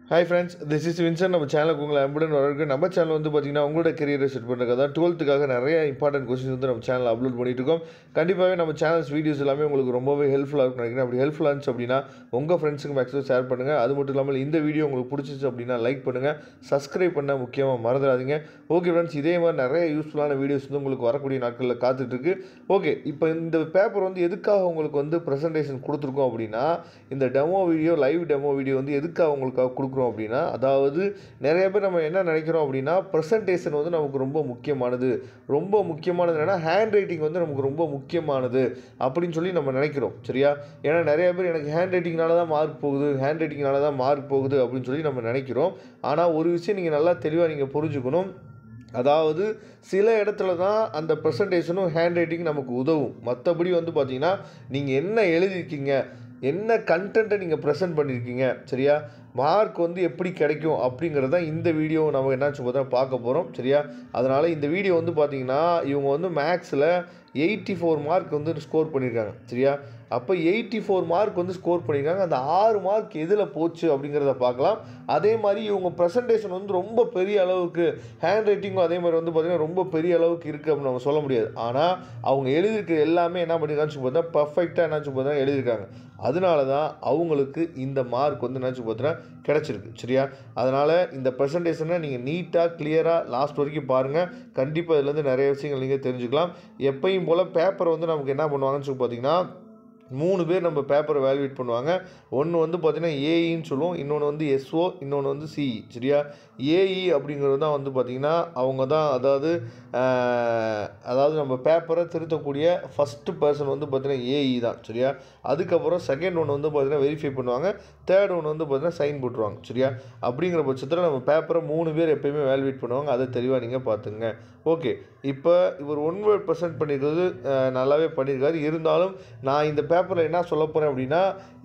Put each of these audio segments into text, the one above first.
Hi friends, this is Vinson. நம்ம சேனலுக்கு உங்களை அன்புடன் வரவேற்க. நம்ம சேனல் வந்து பார்த்தீங்கன்னா உங்களோட கெரியரை செட் பண்ணுறதுக்காக தான் 12th நிறைய இம்பார்ட்டன்ட் கொஸ்டின்ஸ் வந்து நம்ம சேனல் அப்லோட் பண்ணிட்டு இருக்கோம். கண்டிப்பாகவே நம்ம சேனல்ஸ் வீடியோஸ் எல்லாமே உங்களுக்கு ரொம்பவே ஹெல்ப்ஃபுல்லாக இருக்கும்னு நினைக்கிறேன். அப்படி ஹெல்ப்ஃபுல்லாக இருந்துச்சு அப்படின்னா உங்கள் ஃப்ரெண்ட்ஸுக்கு மேக்ஸிமம் ஷேர் பண்ணுங்கள். அது மட்டும் இல்லாமல் இந்த வீடியோ உங்களுக்கு பிடிச்சிச்சு அப்படின்னா லைக் பண்ணுங்கள், சப்ஸ்கிரைப் பண்ண முக்கியமாக மறந்துடாதீங்க. ஓகே ஃப்ரெண்ட்ஸ், இதே மாதிரி நிறைய யூஸ்ஃபுல்லான வீடியோஸ் வந்து உங்களுக்கு வரக்கூடிய நாட்களில் காத்துட்ருக்கு. ஓகே, இப்போ இந்த பேப்பர் வந்து எதுக்காக உங்களுக்கு வந்து ப்ரெசன்டேஷன் கொடுத்துருக்கோம் அப்படின்னா, இந்த demo video, live demo video வந்து எதுக்காக உங்களுக்காக கொடுக்குறோம் அப்படின்னா, அதாவது நிறைய பேர் நம்ம என்ன நினைக்கிறோம் அப்படின்னா, ப்ரெசன்டேஷன் வந்து நமக்கு ரொம்ப முக்கியமானது என்னென்னா ஹேண்ட் ரைட்டிங் வந்து நமக்கு ரொம்ப முக்கியமானது அப்படின்னு சொல்லி நம்ம நினைக்கிறோம். சரியா? ஏன்னா நிறைய பேர் எனக்கு ஹேண்ட் ரைட்டிங்னால தான் மார்க் போகுது அப்படின்னு சொல்லி நம்ம நினைக்கிறோம். ஆனால் ஒரு விஷயம் நீங்கள் நல்லா தெளிவாக நீங்கள் புரிஞ்சுக்கணும். அதாவது சில இடத்துல தான் அந்த ப்ரெசன்டேஷனும் ஹேண்ட் ரைட்டிங் நமக்கு உதவும். மற்றபடி வந்து பார்த்தீங்கன்னா, நீங்கள் என்ன எழுதியிருக்கீங்க, என்ன கண்டென்ட்டை நீங்கள் ப்ரெசென்ட் பண்ணியிருக்கீங்க, சரியா, மார்க் வந்து எப்படி கிடைக்கும் அப்படிங்கிறத இந்த வீடியோ நம்ம என்னாச்சு பார்த்தா பார்க்க போகிறோம். சரியா? அதனால் இந்த வீடியோ வந்து பார்த்திங்கன்னா, இவங்க வந்து மேக்ஸில் 84 மார்க் வந்து ஸ்கோர் பண்ணியிருக்காங்க. சரியா? அப்போ 84 மார்க் வந்து ஸ்கோர் பண்ணியிருக்காங்க. அந்த 6 மார்க் எதில் போச்சு அப்படிங்கிறத பார்க்கலாம். அதே மாதிரி இவங்க ப்ரெசன்டேஷன் வந்து ரொம்ப பெரிய அளவுக்கு, ஹேண்ட் ரைட்டிங்கும் அதே மாதிரி வந்து பார்த்திங்கன்னா ரொம்ப பெரிய அளவுக்கு இருக்குது அப்படின்னு நம்ம சொல்ல முடியாது. ஆனால் அவங்க எழுதியிருக்க எல்லாமே என்ன பண்ணியிருக்கான்னு பார்த்தா பர்ஃபெக்டாக என்னாச்சு பார்த்தா எழுதியிருக்காங்க. அதனால தான் அவங்களுக்கு இந்த மார்க் வந்து என்னாச்சு பார்த்தீங்கன்னா கிடச்சிருக்கு. சரியா? அதனால் இந்த ப்ரெசன்டேஷனை நீங்கள் நீட்டாக கிளியராக லாஸ்ட் வரைக்கும் பாருங்கள். கண்டிப்பாக இதுலேருந்து நிறைய விஷயங்கள் நீங்கள் தெரிஞ்சுக்கலாம். எப்பயும் போல் பேப்பரை வந்து நமக்கு என்ன பண்ணுவாங்கன்னு சொல்லி பார்த்தீங்கன்னா, 3 பேர் நம்ம பேப்பரை வேல்யூவேட் பண்ணுவாங்க. ஒன்று வந்து பார்த்திங்கன்னா ஏஇன்னு சொல்லுவோம், இன்னொன்று வந்து எஸ்ஓ, இன்னொன்று வந்து சிஇ. சரியா? ஏஇ அப்படிங்கிறது தான் வந்து பார்த்திங்கன்னா அவங்க தான், அதாவது நம்ம பேப்பரை திருத்தக்கூடிய ஃபஸ்ட்டு பர்சன் வந்து பார்த்திங்கன்னா ஏஇ தான். சரியா? அதுக்கப்புறம் செகண்ட் ஒன்று வந்து பார்த்திங்கன்னா வெரிஃபை பண்ணுவாங்க, தேர்ட் ஒன்று வந்து பார்த்திங்கன்னா சைன் போட்டுருவாங்க. சரியா? அப்படிங்கிற பட்சத்தில் நம்ம பேப்பரை 3 பேர் எப்போயுமே வேல்யூவேட் பண்ணுவாங்க. அதை தெளிவாக நீங்கள் பார்த்துங்க. ஓகே, இப்போ இவர் 1 வேர்ட் ப்ரெசென்ட் பண்ணியிருக்கிறது நல்லாவே பண்ணியிருக்காரு. இருந்தாலும் நான் இந்த பேப்பரில் என்ன சொல்ல போகிறேன் அப்படின்னா,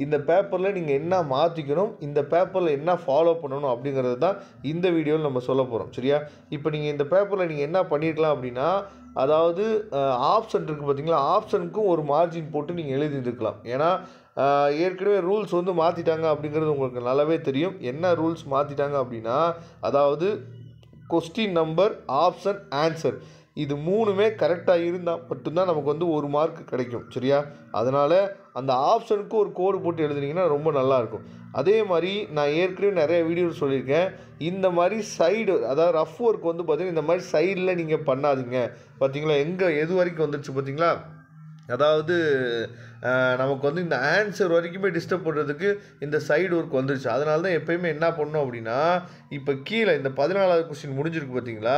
இந்த பேப்பரில் நீங்கள் என்ன மாற்றிக்கணும், இந்த பேப்பரில் என்ன ஃபாலோ பண்ணணும் அப்படிங்கிறது தான் இந்த வீடியோவில் நம்ம சொல்ல போகிறோம். சரியா? இப்போ நீங்கள் இந்த பேப்பரில் நீங்கள் என்ன பண்ணியிருக்கலாம் அப்படின்னா, அதாவது ஆப்ஷன் இருக்குது பார்த்தீங்களா, ஆப்ஷனுக்கும் ஒரு மார்ஜின் போட்டு நீங்கள் எழுதியிருக்கலாம். ஏன்னா ஏற்கனவே ரூல்ஸ் வந்து மாற்றிட்டாங்க அப்படிங்கிறது உங்களுக்கு நல்லாவே தெரியும். என்ன ரூல்ஸ் மாற்றிட்டாங்க அப்படின்னா, அதாவது கொஸ்டின் நம்பர், ஆப்ஷன், ஆன்சர், இது 3மே கரெக்டாக இருந்தால் மட்டும்தான் நமக்கு வந்து 1 மார்க் கிடைக்கும். சரியா? அதனால் அந்த ஆப்ஷனுக்கு ஒரு கோடு போட்டு எழுதுனீங்கன்னா ரொம்ப நல்லாயிருக்கும். அதே மாதிரி நான் ஏற்கனவே நிறைய வீடியோ சொல்லியிருக்கேன். இந்த மாதிரி சைடு, அதாவது ரஃப் ஒர்க் வந்து பார்த்திங்கன்னா இந்த மாதிரி சைடில் நீங்கள் பண்ணாதீங்க. பார்த்தீங்களா எது வரைக்கும் வந்துடுச்சு பார்த்தீங்களா? அதாவது நமக்கு வந்து இந்த ஆன்சர் வரைக்குமே டிஸ்டர்ப் பண்ணுறதுக்கு இந்த சைடு ஒர்க் வந்துருச்சு. அதனால தான் எப்போயுமே என்ன பண்ணோம் அப்படின்னா, இப்போ கீழே இந்த 14வது கொஸ்டின் முடிஞ்சிருக்கு பார்த்தீங்களா,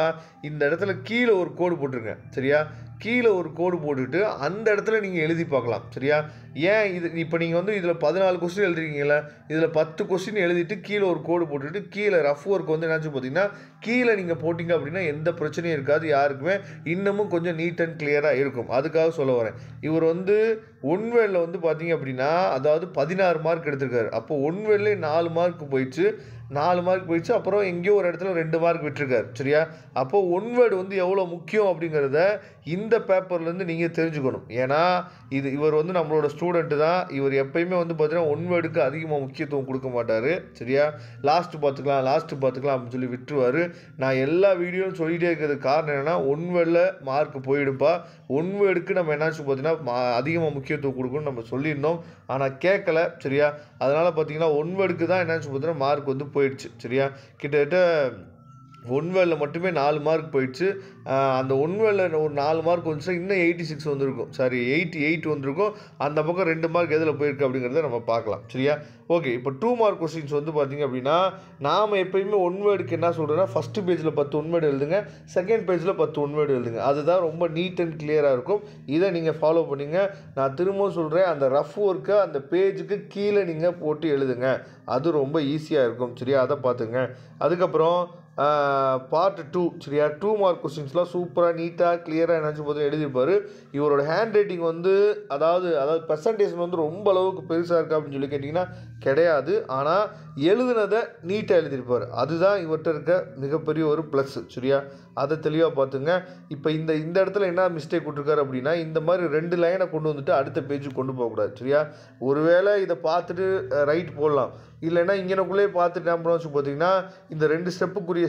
இந்த இடத்துல கீழே ஒரு கோடு போட்டுருங்க. சரியா? கீழே ஒரு கோடு போட்டுட்டு அந்த இடத்துல நீங்கள் எழுதி பார்க்கலாம். சரியா? ஏன் இது இப்போ நீங்கள் வந்து இதில் 14 கொஸ்டின் எழுதுறீங்களா, இதில் 10 கொஸ்டின் எழுதிட்டு கீழே ஒரு கோடு போட்டுட்டு கீழே ரஃப் ஒர்க் வந்து என்னாச்சு பார்த்தீங்கன்னா கீழே நீங்கள் போட்டிங்க அப்படின்னா எந்த பிரச்சனையும் இருக்காது. யாருக்குமே இன்னமும் கொஞ்சம் நீட் அண்ட் கிளியராக இருக்கும். அதுக்காக சொல்ல வரேன். இவர் வந்து 1 வேர்டில் வந்து பார்த்தீங்க அப்படின்னா, அதாவது 16 மார்க் எடுத்திருக்காரு. அப்போ 1 வேர்ட்லேயே 4 மார்க் போயிடுச்சு. அப்புறம் எங்கேயோ ஒரு இடத்துல 2 மார்க் விட்டுருக்காரு. சரியா? அப்போது 1 வேர்டு வந்து எவ்வளோ முக்கியம் அப்படிங்கிறத இந்த பேப்பர்லேருந்து நீங்கள் தெரிஞ்சுக்கணும். ஏன்னா இவர் வந்து நம்மளோட ஸ்டூடெண்ட்டு தான். இவர் எப்பயுமே வந்து பார்த்தீங்கன்னா 1 வேர்டுக்கு அதிகமாக முக்கியத்துவம் கொடுக்க மாட்டார். சரியா? லாஸ்ட்டு பார்த்துக்கலாம் அப்படின்னு சொல்லி விட்டுருவார். நான் எல்லா வீடியோவும் சொல்லிகிட்டே இருக்கிறதுக்கு காரணம் என்னென்னா, 1 வேர்டில் மார்க் போயிடுப்பா, 1 வேர்டுக்கு நம்ம என்னாச்சு பார்த்தீங்கன்னா அதிகமாக முக்கியத்துவம் கொடுக்கணும்னு நம்ம சொல்லியிருந்தோம். ஆனால் கேட்கல. சரியா? அதனால் பார்த்தீங்கன்னா 1 வேர்டுக்கு தான் என்னாச்சு பார்த்தீங்கன்னா மார்க் வந்து போயிடுச்சு. சரியா? கிட்டத்தட்ட 1 வேர்டில் மட்டுமே 4 மார்க் போயிடுச்சு. அந்த 1 வேர்டில் ஒரு 4 மார்க் வந்துச்சுன்னா இன்னும் 86 வந்திருக்கும். 88 வந்திருக்கும். அந்த பக்கம் 2 மார்க் எதில் போயிருக்கு அப்படிங்கிறத நம்ம பார்க்கலாம். சரியா? ஓகே, இப்போ 2 மார்க் கொஸ்டின்ஸ் வந்து பார்த்திங்க அப்படின்னா, நாம் எப்போயுமே 1 வேர்டுக்கு என்ன சொல்கிறேன்னா, ஃபஸ்ட்டு பேஜில் 10 1 வேர்டு எழுதுங்க, செகண்ட் பேஜில் 10 1 வேர்டு எழுதுங்க. அதுதான் ரொம்ப நீட் அண்ட் கிளியராக இருக்கும். இதை நீங்கள் ஃபாலோ பண்ணிங்க. நான் திரும்பவும் சொல்கிறேன், அந்த ரஃப் ஒர்க்கை அந்த பேஜுக்கு கீழே நீங்கள் போட்டு எழுதுங்க. அது ரொம்ப ஈஸியாக இருக்கும். சரியா? அதை பார்த்துங்க. அதுக்கப்புறம் பார்ட் 2. சரியா? 2 மார்க் கொஸ்டின்ஸ்லாம் சூப்பராக நீட்டாக கிளியராக என்னாச்சு போது எழுதியிருப்பார். இவரோட ஹேண்ட் ரைட்டிங் வந்து அதாவது ப்ரெசன்டேஷன் வந்து ரொம்ப அளவுக்கு பெருசாக இருக்கா அப்படின்னு சொல்லி கேட்டிங்கன்னா கிடையாது. ஆனால் எழுதுனதை நீட்டாக எழுதியிருப்பார். அதுதான் இவர்கிட்ட இருக்க மிகப்பெரிய ஒரு ப்ளஸ். சரியா? அதை தெளிவாக பார்த்துங்க. இப்போ இந்த இடத்துல என்ன மிஸ்டேக் விட்டுருக்காரு அப்படின்னா, இந்த மாதிரி 2 லைனை கொண்டு வந்துட்டு அடுத்த பேஜுக்கு கொண்டு போகக்கூடாது. சரியா? ஒருவேளை இதை பார்த்துட்டு ரைட் போடலாம். இல்லைன்னா இங்கனக்குள்ளேயே பார்த்துட்டு என்ன பண்ணுவோம் வச்சு பார்த்தீங்கன்னா இந்த 2 ஸ்டெப்புக்குரிய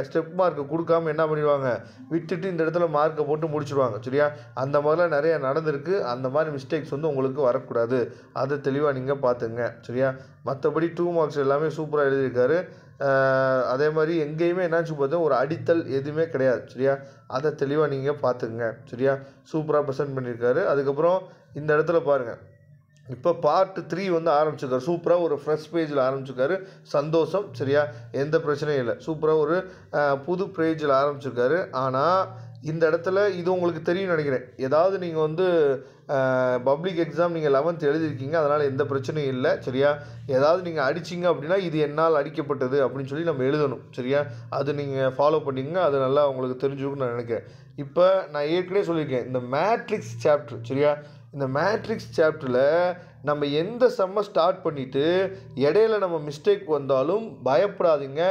ஸ்டெப் மார்க்கை கொடுக்காம என்ன பண்ணிடுவாங்க, விட்டுட்டு இந்த இடத்துல மார்க்கை போட்டு முடிச்சிடுவாங்க. சரியா, அந்த மாதிரிலாம் நிறைய நடந்திருக்கு. அந்த மாதிரி மிஸ்டேக்ஸ் வந்து உங்களுக்கு வரக்கூடாது, அதை தெளிவாக நீங்கள் பார்த்துங்க. சரியா, மற்றபடி 2 மார்க்ஸ் எல்லாமே சூப்பராக எழுதியிருக்காரு. அதே மாதிரி எங்கேயுமே என்னாச்சு பார்த்தா ஒரு அடித்தல் எதுவுமே கிடையாது. சரியா, அதை தெளிவாக நீங்கள் பார்த்துக்குங்க. சரியா, சூப்பராக ப்ரெசென்ட் பண்ணியிருக்காரு. அதுக்கப்புறம் இந்த இடத்துல பாருங்கள், இப்போ பார்ட் 3 வந்து ஆரம்பிச்சிருக்காரு. சூப்பராக ஒரு ஃப்ரெஷ் பேஜில் ஆரம்பிச்சிருக்காரு. சந்தோஷம். சரியா, எந்த பிரச்சனையும் இல்லை. சூப்பராக ஒரு புது பேஜில் ஆரம்பிச்சிருக்காரு. ஆனால் இந்த இடத்துல இது உங்களுக்கு தெரியும் நினைக்கிறேன். ஏதாவது நீங்கள் வந்து பப்ளிக் எக்ஸாம் நீங்கள் 11th எழுதியிருக்கீங்க, அதனால் எந்த பிரச்சனையும் இல்லை. சரியா, ஏதாவது நீங்கள் அடிச்சிங்க அப்படின்னா இது என்னால் அடிக்கப்பட்டது அப்படின்னு சொல்லி நம்ம எழுதணும். சரியா, அது நீங்கள் ஃபாலோ பண்ணிங்க, அது நல்லா உங்களுக்கு தெரிஞ்சுக்கணும்னு நான் நினைக்கிறேன். இப்போ நான் ஏற்கனவே சொல்லியிருக்கேன், இந்த மேட்ரிக்ஸ் சாப்டர். சரியா, இந்த மேட்ரிக்ஸ் சாப்டரில் நம்ம எந்த செம்மை ஸ்டார்ட் பண்ணிவிட்டு இடையில நம்ம மிஸ்டேக் வந்தாலும் பயப்படாதீங்க.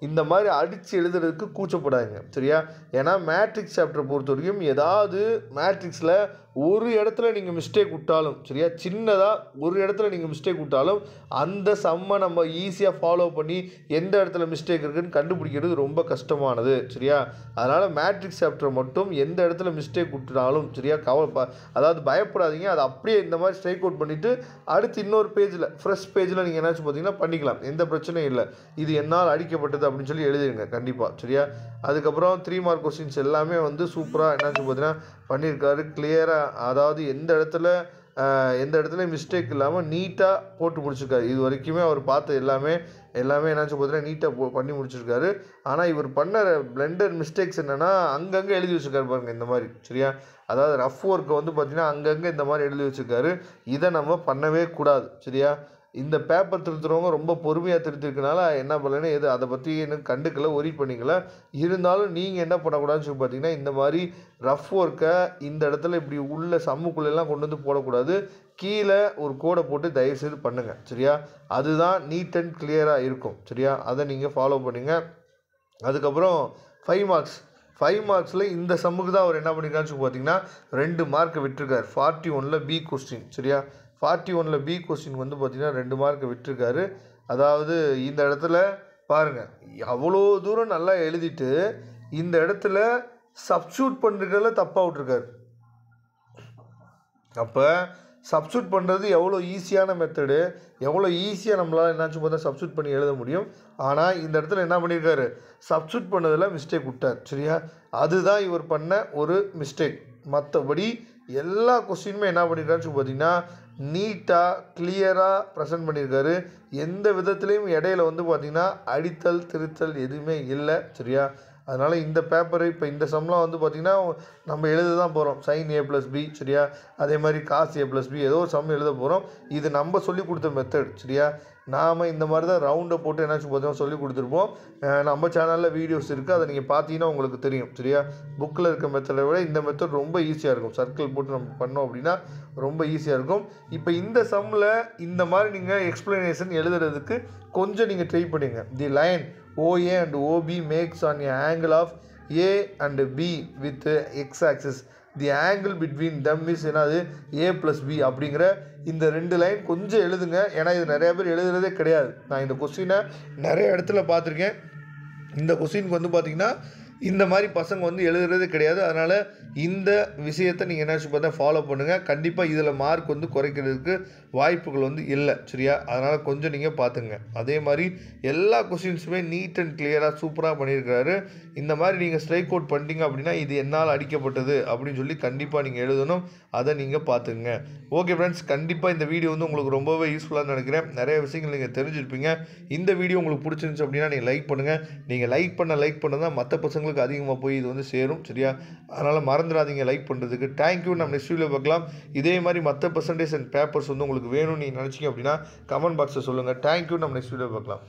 இந்த மாதிரி அடித்து எழுதுறதுக்கு கூச்சப்படாதீங்க. சரியா, ஏன்னா மேட்ரிக்ஸ் சாப்டரை பொறுத்த வரைக்கும் ஏதாவது மேட்ரிக்ஸில் ஒரு இடத்துல நீங்கள் மிஸ்டேக் விட்டாலும், சரியா, சின்னதாக ஒரு இடத்துல நீங்கள் மிஸ்டேக் விட்டாலும் அந்த சம்மை நம்ம ஈஸியாக ஃபாலோ பண்ணி எந்த இடத்துல மிஸ்டேக் இருக்குதுன்னு கண்டுபிடிக்கிறது ரொம்ப கஷ்டமானது. சரியா, அதனால் மேட்ரிக்ஸ் சாப்டரை மட்டும் எந்த இடத்துல மிஸ்டேக் விட்டுனாலும் சரியா அதாவது பயப்படாதீங்க. அதை அப்படியே இந்த மாதிரி ஸ்ட்ரைக் அவுட் பண்ணிவிட்டு அடுத்து இன்னொரு பேஜில் ஃப்ரெஷ் பேஜில் நீங்கள் என்னாச்சு பார்த்தீங்கன்னா பண்ணிக்கலாம், எந்த பிரச்சனையும் இல்லை. இது என்னால் அடிக்கப்பட்டது அப்படின்னு சொல்லி எழுதிடுங்க கண்டிப்பாக. சரியா, அதுக்கப்புறம் 3 மார்க் கொஸ்டின்ஸ் எல்லாமே வந்து சூப்பராக என்னாச்சு பார்த்தீங்கன்னா பண்ணியிருக்காரு. கிளியராக, அதாவது எந்த இடத்துல மிஸ்டேக் இல்லாமல் நீட்டாக போட்டு முடிச்சிருக்காரு. இது வரைக்குமே அவர் பார்த்த எல்லாமே என்னாச்சு பார்த்தீங்கன்னா நீட்டாக பண்ணி முடிச்சிருக்காரு. ஆனால் இவர் பண்ண பிளெண்டர் மிஸ்டேக்ஸ் என்னென்னா அங்கங்கே எழுதி வச்சுருக்காரு பாருங்கள் இந்த மாதிரி. சரியா, அதாவது ரஃப் ஒர்க்கை வந்து பார்த்திங்கன்னா அங்கங்கே இந்த மாதிரி எழுதி வச்சுருக்காரு. இதை நம்ம பண்ணவே கூடாது. சரியா, இந்த பேப்பர் திருத்துறவங்க ரொம்ப பொறுமையாக திருத்திருக்கனால என்ன பண்ணலன்னு அதை பற்றி எனக்கு கண்டுக்கல, ஒரி பண்ணிக்கல. இருந்தாலும் நீங்கள் என்ன பண்ணக்கூடாதுன்னு சொல்லி பார்த்தீங்கன்னா இந்த மாதிரி ரஃப் ஒர்க்கை இந்த இடத்துல இப்படி உள்ள சம்முக்குள்ளெல்லாம் கொண்டு வந்து போடக்கூடாது. கீழே ஒரு கோடை போட்டு தயவுசெய்து பண்ணுங்கள். சரியா, அதுதான் நீட் அண்ட் கிளியராக இருக்கும். சரியா, அதை நீங்கள் ஃபாலோ பண்ணுங்கள். அதுக்கப்புறம் 5 மார்க்ஸில் இந்த சம்முக்கு தான் அவர் என்ன பண்ணியிருக்காருன்னு சொல்லி பார்த்தீங்கன்னா 2 மார்க்கை விட்டுருக்காரு. 41ல் பி கொஸ்டின். சரியா, 41ல் பி கொஸ்டின் வந்து பார்த்திங்கன்னா 2 மார்க்கை விட்டுருக்காரு. அதாவது இந்த இடத்துல பாருங்கள், அவ்வளோ தூரம் நல்லா எழுதிட்டு இந்த இடத்துல சப்ஸ்டியூட் பண்ணுறதுல தப்பாக விட்ருக்காரு. அப்போ சப்ஸ்டியூட் பண்ணுறது எவ்வளோ ஈஸியான மெத்தடு, எவ்வளோ ஈஸியாக நம்மளால் என்னாச்சும் பார்த்தா சப்ஸ்டியூட் பண்ணி எழுத முடியும். ஆனால் இந்த இடத்துல என்ன பண்ணியிருக்காரு, சப்ஸ்டியூட் பண்ணதில் மிஸ்டேக் விட்டார். சரியா, அதுதான் இவர் பண்ண ஒரு மிஸ்டேக். மற்றபடி எல்லா கொஸ்டினுமே என்ன பண்ணியிருக்காருன்னு பார்த்தீங்கன்னா நீட்டாக கிளியராக ப்ரெசென்ட் பண்ணியிருக்காரு. எந்த விதத்துலேயும் இடையில வந்து பார்த்திங்கன்னா அடித்தல் திருத்தல் எதுவுமே இல்லை. சரியா, அதனால் இந்த பேப்பரு இப்போ இந்த சம்லாம் வந்து பார்த்திங்கன்னா நம்ம எழுத தான் போகிறோம். sin a + b. சரியா, அதே மாதிரி cos a + b ஏதோ ஒரு சம் எழுத போகிறோம். இது நம்ம சொல்லி கொடுத்த மெத்தட். சரியா, நாம் இந்த மாதிரி தான் ரவுண்டை போட்டு என்னாச்சும் பார்த்தீங்கன்னா சொல்லி கொடுத்துருப்போம். நம்ம சேனலில் வீடியோஸ் இருக்குது, அதை நீங்கள் பார்த்தீங்கன்னா உங்களுக்கு தெரியும். சரியா, புக்கில் இருக்க மெத்தடை விட இந்த மெத்தட் ரொம்ப ஈஸியாக இருக்கும். சர்க்கிள் போட்டு நம்ம பண்ணோம் அப்படின்னா ரொம்ப ஈஸியாக இருக்கும். இப்போ இந்த சம்மில் இந்த மாதிரி நீங்கள் எக்ஸ்ப்ளனேஷன் எழுதுறதுக்கு கொஞ்சம் நீங்கள் ட்ரை பண்ணுங்க. The line OA and OB makes on an angle of A and B with x-axis. The angle between them is என்னது A + B அப்படிங்கிற இந்த 2 லைன் கொஞ்சம் எழுதுங்க. ஏன்னா இது நிறைய பேர் எழுதுறதே கிடையாது. நான் இந்த கொஸ்டினை நிறைய இடத்துல பார்த்துருக்கேன். இந்த கொஸ்டினுக்கு வந்து பார்த்திங்கன்னா இந்த மாதிரி பசங்க வந்து எழுதுறதே கிடையாது. அதனால் இந்த விஷயத்தை நீங்கள் என்னாச்சும் பார்த்தா ஃபாலோ பண்ணுங்கள். கண்டிப்பாக இதில் மார்க் வந்து குறைக்கிறதுக்கு வாய்ப்புகள் வந்து இல்லை. சரியா, அதனால் கொஞ்சம் நீங்கள் பார்த்துங்க. அதே மாதிரி எல்லா கொஸ்டின்ஸுமே நீட் அண்ட் கிளியராக சூப்பராக பண்ணியிருக்கிறாரு. இந்த மாதிரி நீங்கள் ஸ்ட்ரைக் அவுட் பண்ணிட்டீங்க அப்படின்னா இது என்னால் அடிக்கப்பட்டது அப்படின்னு சொல்லி கண்டிப்பாக நீங்கள் எழுதணும். அதை நீங்கள் பார்த்துங்க. ஓகே ஃப்ரெண்ட்ஸ், கண்டிப்பாக இந்த வீடியோ வந்து உங்களுக்கு ரொம்பவே யூஸ்ஃபுல்லாக நினைக்கிறேன். நிறைய விஷயங்கள் நீங்கள் தெரிஞ்சிருப்பீங்க. இந்த வீடியோ உங்களுக்கு பிடிச்சிருந்துச்சு அப்படின்னா நீங்கள் லைக் பண்ணுங்கள். நீங்கள் லைக் பண்ண தான் மற்ற பசங்களுக்கு அதிகமாக போய் இது வந்து சேரும். சரியா, அதனால் மறந்துடாதீங்க லைக் பண்ணுறதுக்கு. தேங்க்யூ. நம்ம நெக்ஸ்ட் வீடியோவில் பார்க்கலாம். இதே மாதிரி மற்ற பர்சன்டேஜ் அண்ட் பேப்பர்ஸ் வந்து உங்களுக்கு வேணும்னு நீங்கள் நினச்சிங்க அப்படின்னா கமெண்ட் பாக்ஸில் சொல்லுங்கள். தேங்க்யூ. நம்ம நெக்ஸ்ட் வீடியோவில் பார்க்கலாம்.